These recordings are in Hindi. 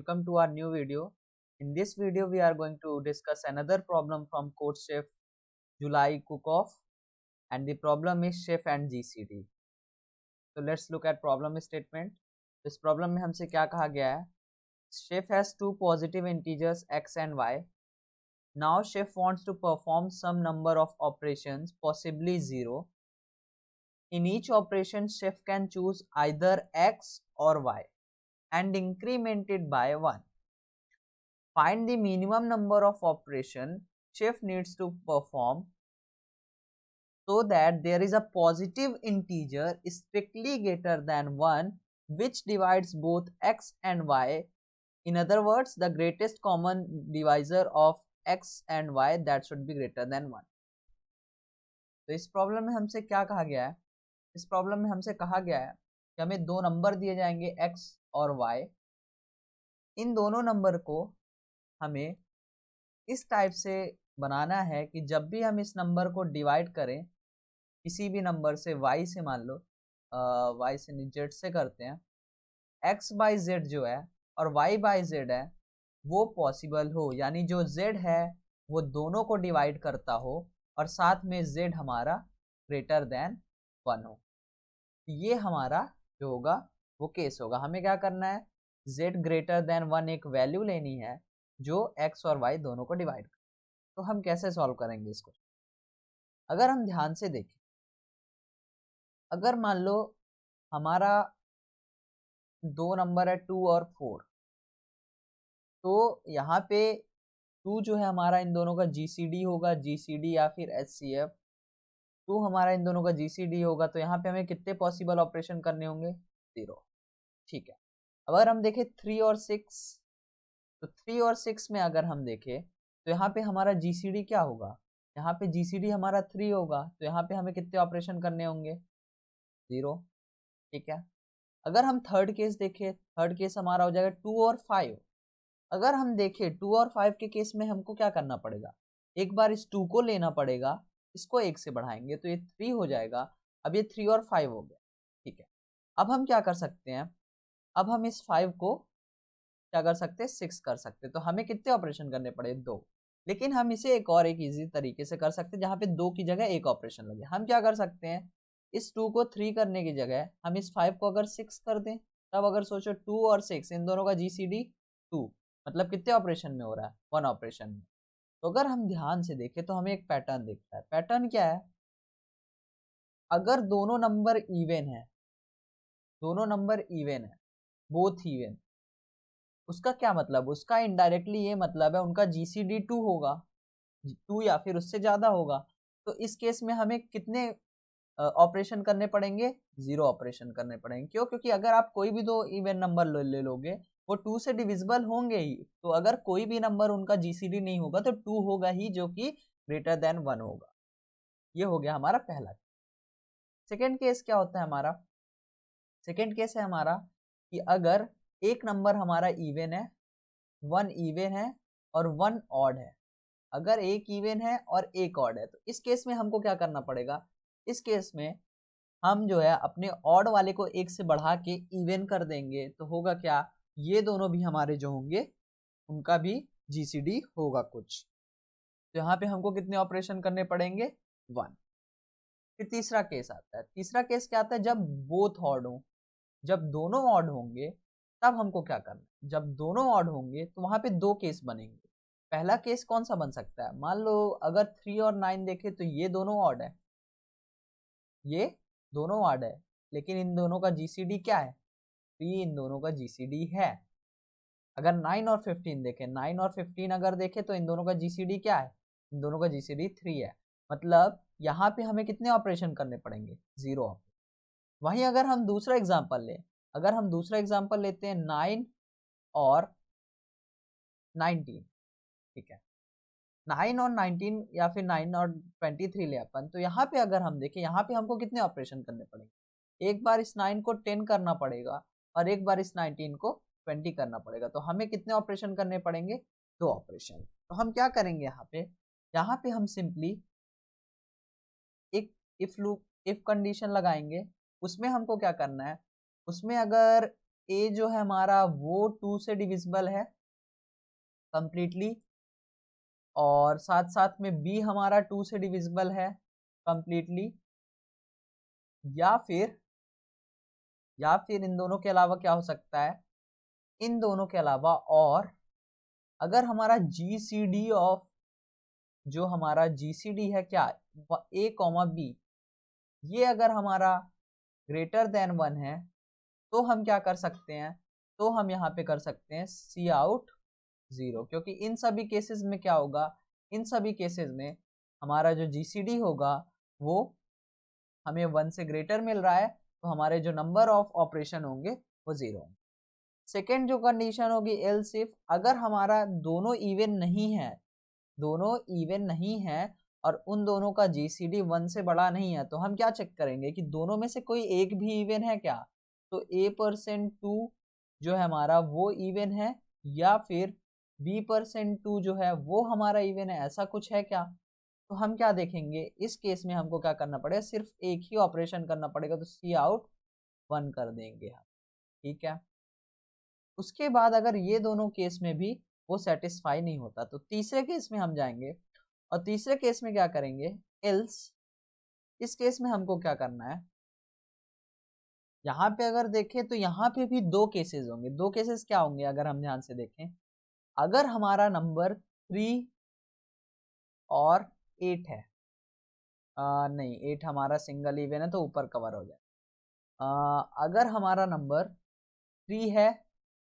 welcome to our new video. In this video, we are going to discuss another problem from CodeChef July Cook-Off, and the problem is chef and GCD. So let's look at problem statement. इस problem में हमसे क्या कहा गया है? Chef has two positive integers x and y. Now chef wants to perform some number of operations, possibly 0. In each operation, chef can choose either x or y and increment it by 1. Find the minimum number of operations chef needs to perform so that there is a positive integer strictly greater than 1 which divides both x and y. In other words, the greatest common divisor of x and y that should be greater than 1. तो इस प्रॉब्लम में हमसे क्या कहा गया है? इस प्रॉब्लम में हमसे कहा गया है कि हमें दो नंबर दिए जाएंगे x और y. इन दोनों नंबर को हमें इस टाइप से बनाना है कि जब भी हम इस नंबर को डिवाइड करें किसी भी नंबर से, y से मान लो, y से नहीं z से करते हैं, x बाई z जो है और y बाई z है वो पॉसिबल हो, यानी जो z है वो दोनों को डिवाइड करता हो और साथ में z हमारा ग्रेटर देन 1 हो. ये हमारा जो होगा वो केस होगा. हमें क्या करना है? z ग्रेटर देन 1 एक वैल्यू लेनी है जो x और y दोनों को डिवाइड करे. तो हम कैसे सॉल्व करेंगे इसको? अगर हम ध्यान से देखें, अगर मान लो हमारा दो नंबर है 2 और 4, तो यहाँ पे 2 जो है हमारा इन दोनों का GCD होगा, GCD या फिर HCF. 2 हमारा इन दोनों का GCD होगा, तो यहाँ पे हमें कितने पॉसिबल ऑपरेशन करने होंगे? 0. ठीक है. अगर हम देखें 3 और 6, तो 3 और 6 में अगर हम देखें तो यहाँ पे हमारा GCD क्या होगा? यहाँ पे GCD हमारा 3 होगा, तो यहाँ पे हमें कितने ऑपरेशन करने होंगे? 0. ठीक है. अगर हम थर्ड केस देखें, थर्ड केस हमारा हो जाएगा 2 और 5. अगर हम देखें 2 और 5 के केस में हमको क्या करना पड़ेगा? एक बार इस 2 को लेना पड़ेगा, इसको 1 से बढ़ाएंगे तो ये 3 हो जाएगा. अब ये 3 और 5 हो गया. ठीक है. अब हम क्या कर सकते हैं? अब हम इस 5 को क्या कर सकते हैं? 6 कर सकते हैं. तो हमें कितने ऑपरेशन करने पड़े? 2. लेकिन हम इसे एक इजी तरीके से कर सकते हैं जहाँ पे 2 की जगह एक ऑपरेशन लगे. हम क्या कर सकते हैं? इस 2 को 3 करने की जगह हम इस 5 को अगर 6 कर दें, तब अगर सोचो 2 और 6 इन दोनों का GCD 2, मतलब कितने ऑपरेशन में हो रहा है? 1 ऑपरेशन में. तो अगर हम ध्यान से देखें तो हमें एक पैटर्न दिखता है. पैटर्न क्या है? अगर दोनों नंबर इवन है, दोनों नंबर इवन है, बोथ इवन, उसका क्या मतलब? उसका इनडायरेक्टली ये मतलब है उनका GCD 2 होगा, 2 या फिर उससे ज्यादा होगा. तो इस केस में हमें कितने ऑपरेशन करने पड़ेंगे? 0 ऑपरेशन करने पड़ेंगे. क्यों? क्योंकि अगर आप कोई भी दो इवन नंबर ले लोगे वो 2 से डिविजिबल होंगे ही. तो अगर कोई भी नंबर उनका GCD नहीं होगा तो 2 होगा ही, जो कि ग्रेटर देन 1 होगा. ये हो गया हमारा पहला. सेकेंड केस क्या होता है हमारा? सेकेंड केस है हमारा कि अगर एक नंबर हमारा इवन है, 1 इवन है और 1 ऑड है. अगर एक इवन है और एक ऑड है, तो इस केस में हमको क्या करना पड़ेगा? इस केस में हम जो है अपने ऑड वाले को 1 से बढ़ा के इवन कर देंगे. तो होगा क्या? ये दोनों भी हमारे जो होंगे उनका भी GCD होगा कुछ. तो यहाँ पे हमको कितने ऑपरेशन करने पड़ेंगे? 1. फिर तीसरा केस आता है. तीसरा केस क्या आता है? जब बोथ ऑड हो, जब दोनों ऑड होंगे तब हमको क्या करना है? जब दोनों ऑड होंगे तो वहां पे दो केस बनेंगे. पहला केस कौन सा बन सकता है? मान लो अगर 3 और 9 देखे तो ये दोनों ऑड है, ये दोनों ऑड है, लेकिन इन दोनों का GCD क्या है? 3 इन दोनों का GCD है. अगर 9 और 15 देखें, 9 और 15 अगर देखें तो इन दोनों का GCD क्या है? इन दोनों का GCD 3 है. मतलब यहाँ पे हमें कितने ऑपरेशन करने पड़ेंगे? 0 ऑपरेशन. वहीं अगर हम दूसरा एग्जांपल लें, अगर हम दूसरा एग्जांपल लेते हैं 9 और 19, ठीक है, 9 और 19 या फिर 9 और 23 ले अपन, तो यहाँ पे अगर हम देखें, यहाँ पे हमको कितने ऑपरेशन करने पड़ेंगे? एक बार इस 9 को 10 करना पड़ेगा और एक बार इस 19 को 20 करना पड़ेगा. तो हमें कितने ऑपरेशन करने पड़ेंगे? 2 ऑपरेशन. तो हम क्या करेंगे यहाँ पे हम सिंपली एक इफ कंडीशन लगाएंगे. उसमें हमको क्या करना है? उसमें अगर ए जो है हमारा वो 2 से डिविजिबल है कंप्लीटली, और साथ साथ में बी हमारा 2 से डिविजिबल है कंप्लीटली, या फिर इन दोनों के अलावा क्या हो सकता है, इन दोनों के अलावा और अगर हमारा जीसीडी ऑफ, जो हमारा जीसीडी है क्या, ए कॉमा बी, ये अगर हमारा ग्रेटर देन 1 है तो हम क्या कर सकते हैं, तो हम यहाँ पे कर सकते हैं सी आउट 0, क्योंकि इन सभी केसेस में क्या होगा, इन सभी केसेस में हमारा जो जीसीडी होगा वो हमें 1 से ग्रेटर मिल रहा है, तो हमारे जो नंबर ऑफ ऑपरेशन होंगे वो 0 होंगे। सेकेंड जो कंडीशन होगी एल्स इफ, अगर हमारा दोनों इवन नहीं है और उन दोनों का जीसीडी 1 से बड़ा नहीं है, तो हम क्या चेक करेंगे कि दोनों में से कोई एक भी इवन है क्या, तो a%2 जो है हमारा वो इवन है, या फिर b%2 जो है वो हमारा इवन है, ऐसा कुछ है क्या। तो हम क्या देखेंगे, इस केस में हमको क्या करना पड़ेगा, सिर्फ एक ही ऑपरेशन करना पड़ेगा, तो सी आउट 1 कर देंगे हम, ठीक है। उसके बाद अगर ये दोनों केस में भी वो सेटिस्फाई नहीं होता, तो तीसरे केस में हम जाएंगे, और तीसरे केस में क्या करेंगे, एल्स। इस केस में हमको क्या करना है, यहाँ पे अगर देखें तो यहाँ पे भी दो केसेस होंगे। दो केसेस क्या होंगे अगर हम ध्यान से देखें, अगर हमारा नंबर 3 और 8 है, नहीं 8 हमारा सिंगल इवन है तो ऊपर कवर हो जाए, अगर हमारा नंबर 3 है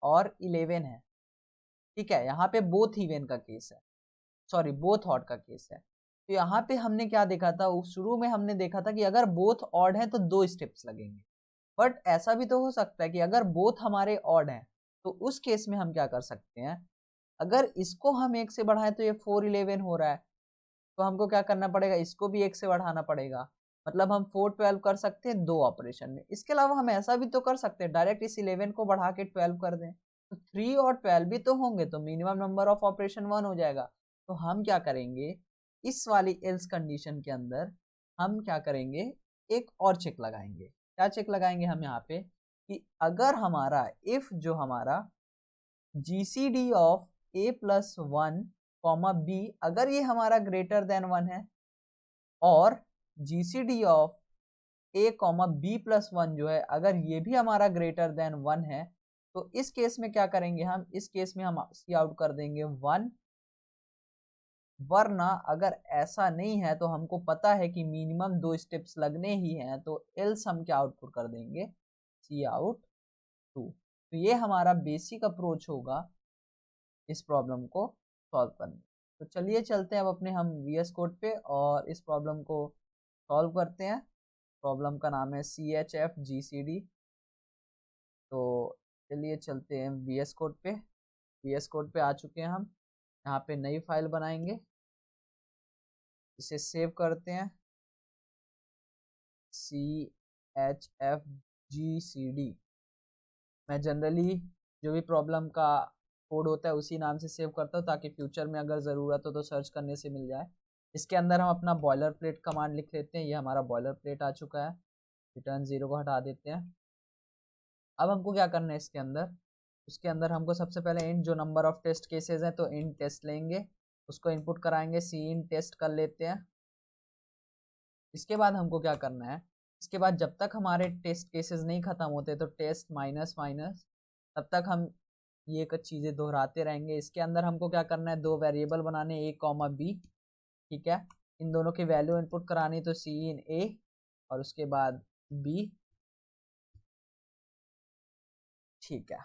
और 11 है, ठीक है, यहाँ पे बोथ इवन का केस है, सॉरी बोथ ऑड का केस है। तो यहाँ पे हमने क्या देखा था, शुरू में हमने देखा था कि अगर बोथ ऑड है तो 2 स्टेप्स लगेंगे, बट ऐसा भी तो हो सकता है कि अगर बोथ हमारे ऑड हैं तो उस केस में हम क्या कर सकते हैं, अगर इसको हम 1 से बढ़ाएं तो ये 4 11 हो रहा है, तो हमको क्या करना पड़ेगा, इसको भी 1 से बढ़ाना पड़ेगा, मतलब हम 4 12 कर सकते हैं 2 ऑपरेशन में। इसके अलावा हम ऐसा भी तो कर सकते हैं, डायरेक्ट इस 11 को बढ़ा के 12 कर दें, तो 3 और 12 भी तो होंगे, तो मिनिमम नंबर ऑफ ऑपरेशन 1 हो जाएगा। तो हम क्या करेंगे, इस वाली एल्स कंडीशन के अंदर हम क्या करेंगे, एक और चेक लगाएंगे। क्या चेक लगाएंगे हम यहाँ पे, कि अगर हमारा इफ जो हमारा GCD of a+1 comma B, अगर ये हमारा ग्रेटर देन 1 है, और GCD of a comma b+1 जो है अगर ये भी हमारा ग्रेटर देन 1 है, तो इस केस में क्या करेंगे हम, इस केस में हम सी आउट कर देंगे 1, वरना अगर ऐसा नहीं है तो हमको पता है कि मिनिमम 2 स्टेप्स लगने ही हैं, तो एल्स हम क्या आउटपुट कर देंगे, सी आउट 2। तो ये हमारा बेसिक अप्रोच होगा इस प्रॉब्लम को सॉल्व करने। तो चलिए चलते हैं अब अपने हम VS कोड पे और इस प्रॉब्लम को सॉल्व करते हैं। प्रॉब्लम का नाम है CHF-GCD। तो चलिए चलते हैं VS कोड पे। VS कोड पे आ चुके हैं हम, यहाँ पे नई फाइल बनाएंगे, इसे सेव करते हैं, CHF-GCD। मैं जनरली जो भी प्रॉब्लम का कोड होता है उसी नाम से सेव करता हूँ, ताकि फ्यूचर में अगर ज़रूरत हो तो सर्च करने से मिल जाए। इसके अंदर हम अपना बॉयलर प्लेट कमांड लिख लेते हैं, ये हमारा बॉयलर प्लेट आ चुका है। रिटर्न 0 को हटा देते हैं। अब हमको क्या करना है इसके अंदर, उसके अंदर हमको सबसे पहले इंट जो नंबर ऑफ टेस्ट केसेस हैं तो इंट टेस्ट लेंगे, उसको इनपुट कराएंगे, इन टेस्ट कर लेते हैं। इसके बाद हमको क्या करना है, इसके बाद जब तक हमारे टेस्ट केसेस नहीं ख़त्म होते तो टेस्ट माइनस माइनस, तब तक हम ये कुछ चीज़ें दोहराते रहेंगे। इसके अंदर हमको क्या करना है, दो वेरिएबल बनाने, a कॉमा बी, ठीक है। इन दोनों की वैल्यू इनपुट करानी, तो सी इन a और उसके बाद b, ठीक है,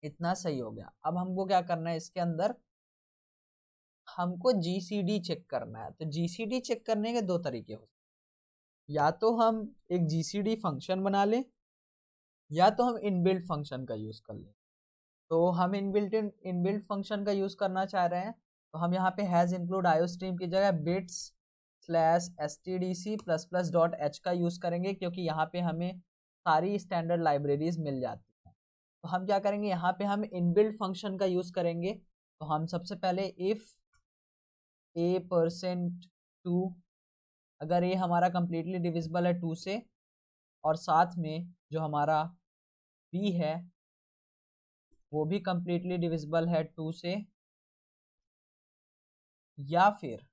इतना सही हो गया। अब हमको क्या करना है, इसके अंदर हमको GCD चेक करना है। तो GCD चेक करने के दो तरीके हो, या तो हम एक GCD फंक्शन बना लें, या तो हम इनबिल्ट फंक्शन का यूज़ कर लें। तो हम इनबिल्ट फंक्शन का यूज़ करना चाह रहे हैं, तो हम यहाँ पे हैज़ इंक्लूड आईओस्ट्रीम की जगह bits/stdc++ .h का यूज़ करेंगे, क्योंकि यहाँ पे हमें सारी स्टैंडर्ड लाइब्रेरीज मिल जाती हैं। तो हम क्या करेंगे, यहाँ पे हम इनबिल्ट फंक्शन का यूज़ करेंगे। तो हम सबसे पहले इफ़ a%2, अगर ये हमारा कंप्लीटली डिविजिबल है 2 से, और साथ में जो हमारा b है वो भी कंप्लीटली डिविजिबल है 2 से, या फिर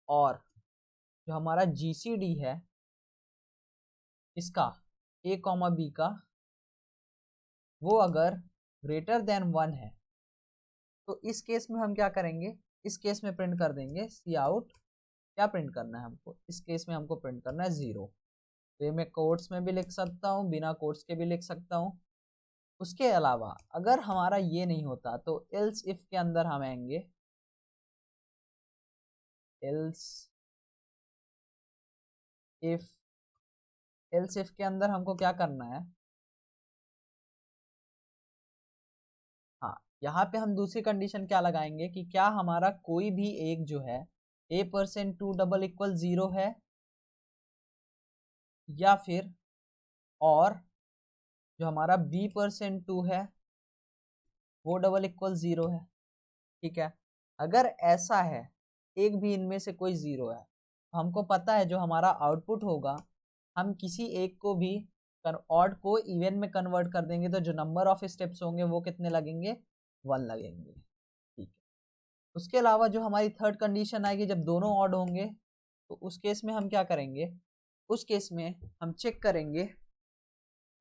और जो हमारा GCD है इसका a, b का वो अगर ग्रेटर देन 1 है तो इस केस में हम क्या करेंगे, इस केस में प्रिंट कर देंगे सी आउट। क्या प्रिंट करना है हमको, इस केस में हमको प्रिंट करना है 0। तो ये मैं कोट्स में भी लिख सकता हूँ, बिना कोट्स के भी लिख सकता हूँ। उसके अलावा अगर हमारा ये नहीं होता तो एल्स इफ के अंदर हम आएंगे, एल्स इफ के अंदर हमको क्या करना है, हाँ यहाँ पे हम दूसरी कंडीशन क्या लगाएंगे कि क्या हमारा कोई भी एक जो है a%2 डबल इक्वल 0 है, या फिर और जो हमारा b%2 है वो डबल इक्वल 0 है। ठीक है, अगर ऐसा है एक भी इनमें से कोई 0 है तो हमको पता है जो हमारा आउटपुट होगा हम किसी एक को भी ऑड को इवन में कन्वर्ट कर देंगे तो जो नंबर ऑफ स्टेप्स होंगे वो कितने लगेंगे, 1 लगेंगे। ठीक है, उसके अलावा जो हमारी थर्ड कंडीशन आएगी जब दोनों ऑड होंगे तो उस केस में हम क्या करेंगे, उस केस में हम चेक करेंगे,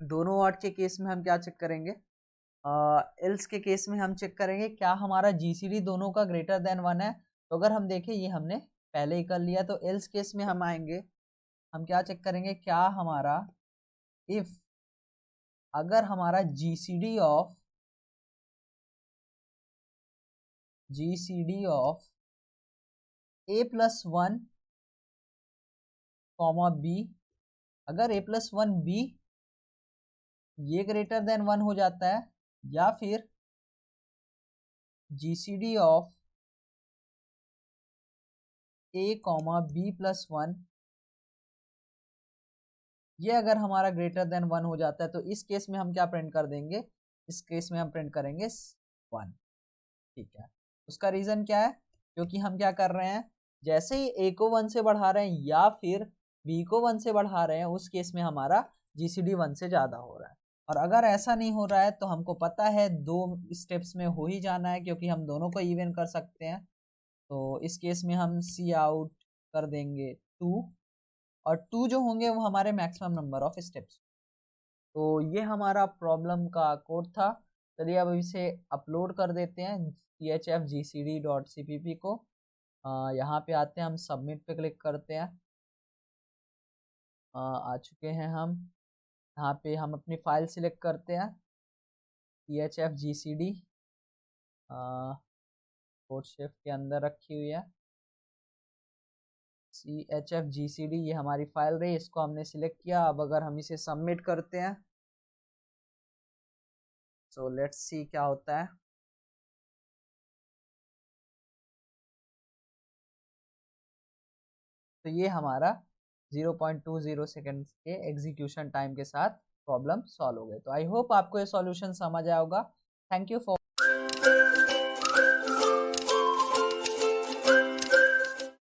दोनों ऑड के केस में हम क्या चेक करेंगे, एल्स के केस में हम चेक करेंगे क्या हमारा GCD दोनों का ग्रेटर देन 1 है। तो अगर हम देखें ये हमने पहले ही कर लिया, तो एल्स केस में हम आएंगे, हम क्या चेक करेंगे, क्या हमारा इफ अगर हमारा GCD ऑफ a+1 b, अगर a+1 b ये ग्रेटर देन 1 हो जाता है, या फिर GCD ऑफ a, b+1 ये अगर हमारा ग्रेटर देन 1 हो जाता है तो इस केस में हम क्या प्रिंट कर देंगे, इस केस में हम प्रिंट करेंगे 1। ठीक है, उसका रीजन क्या है, क्योंकि हम क्या कर रहे हैं, जैसे ही a को 1 से बढ़ा रहे हैं या फिर b को 1 से बढ़ा रहे हैं उस केस में हमारा GCD 1 से ज्यादा हो रहा है। और अगर ऐसा नहीं हो रहा है तो हमको पता है 2 स्टेप्स में हो ही जाना है क्योंकि हम दोनों को इवन कर सकते हैं। तो इस केस में हम सी आउट कर देंगे 2, और 2 जो होंगे वो हमारे मैक्सिमम नंबर ऑफ स्टेप्स। तो ये हमारा प्रॉब्लम का कोड था। चलिए अब इसे अपलोड कर देते हैं chfgcd.cpp को। यहाँ पे आते हैं, हम सबमिट पे क्लिक करते हैं। आ चुके हैं हम, यहाँ पे हम अपनी फाइल सिलेक्ट करते हैं chfgcd, कोडशेफ के अंदर रखी हुई है chfgcd, ये हमारी फाइल रही, इसको हमने सिलेक्ट किया। अब अगर हम इसे सबमिट करते हैं तो लेट्स सी क्या होता है। तो ये हमारा 0.20 सेकेंड के एग्जीक्यूशन टाइम के साथ प्रॉब्लम सॉल्व हो गई। तो आई होप आपको ये सॉल्यूशन समझ आया होगा। Thank you for